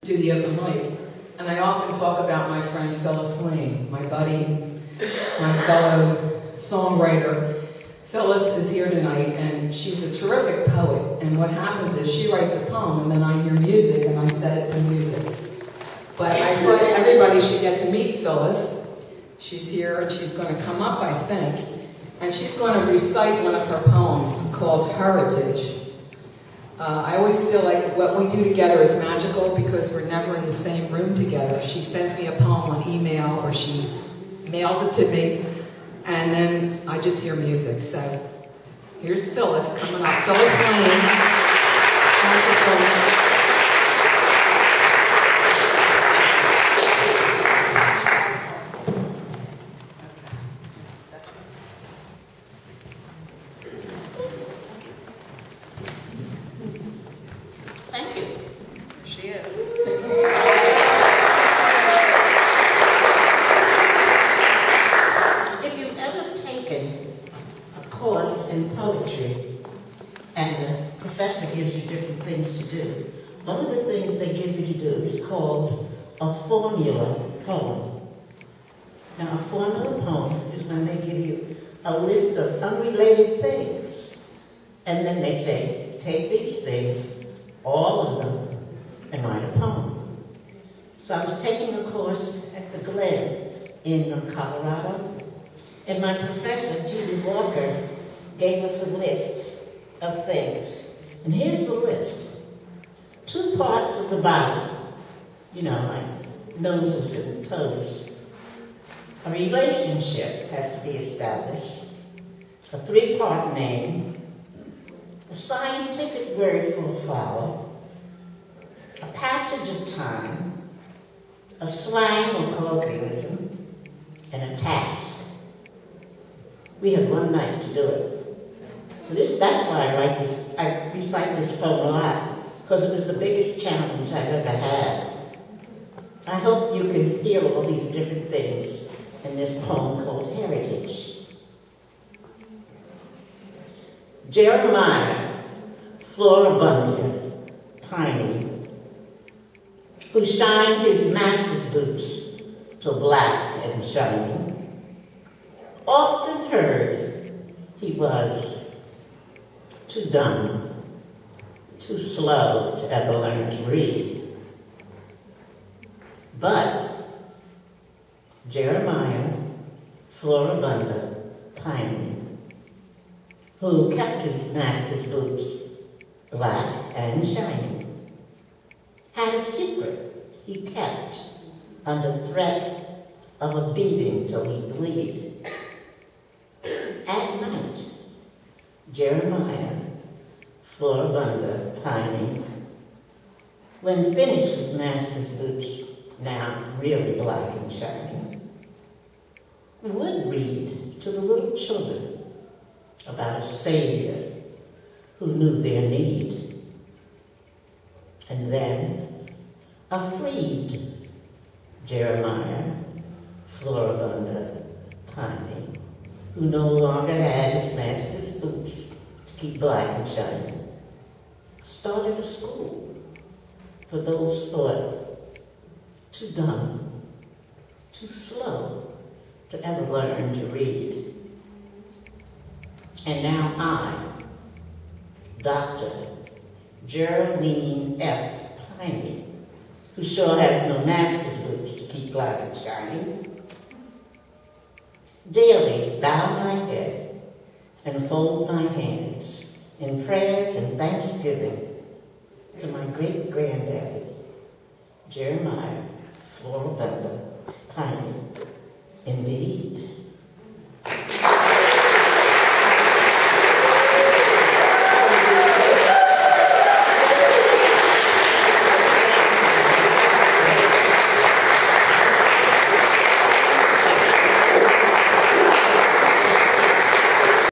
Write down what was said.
do the open mic, and I often talk about my friend Phyllis, my buddy, my fellow songwriter. Phyllis is here tonight, and she's a terrific poet, and what happens is she writes a poem, and then I hear music, and I set it to music. But I thought everybody should get to meet Phyllis. She's here, and she's going to come up, I think, and she's going to recite one of her poems called Heritage. I always feel like what we do together is magical because we're never in the same room together. She sends me a poem on email, or she mails it to me, and then I just hear music. So here's Phyllis coming up. Phyllis Lane. Thank you, Phyllis. Thank you. She is. If you've ever taken a course in poetry and the professor gives you different things to do, one of the things they give you to do is called a formula poem. Now, a formula poem is when they give you a list of unrelated things, and then they say, take these things, all of them, and write a poem. So I was taking a course at the Glen in Colorado, and my professor, Judy Walker, gave us a list of things. And here's the list. 2 parts of the body, you know, like noses and toes. A relationship has to be established. A 3-part name. A scientific word for a flower, a passage of time, a slang or colloquialism, and a task. We had one night to do it. So that's why I recite this poem a lot, because it was the biggest challenge I've ever had. I hope you can hear all these different things in this poem called Heritage. Jeremiah Floribunda Piney, who shined his master's boots till black and shiny, often heard he was too dumb, too slow to ever learn to read. But Jeremiah Floribunda Piney, who kept his master's boots black and shiny, had a secret he kept under threat of a beating till he'd bleed. At night, Jeremiah Floribunda Piney, when finished with master's boots, now really black and shiny, would read to the little children about a Savior who knew their need. And then a freed Jeremiah Floribunda Piney, who no longer had his master's boots to keep black and shiny, started a school for those thought too dumb, too slow to ever learn to read. And now I, Dr. Geraldine F. Piney, who sure has no master's boots to keep black and shiny, daily bow my head and fold my hands in prayers and thanksgiving to my great-granddaddy, Jeremiah Floribunda Piney. Indeed,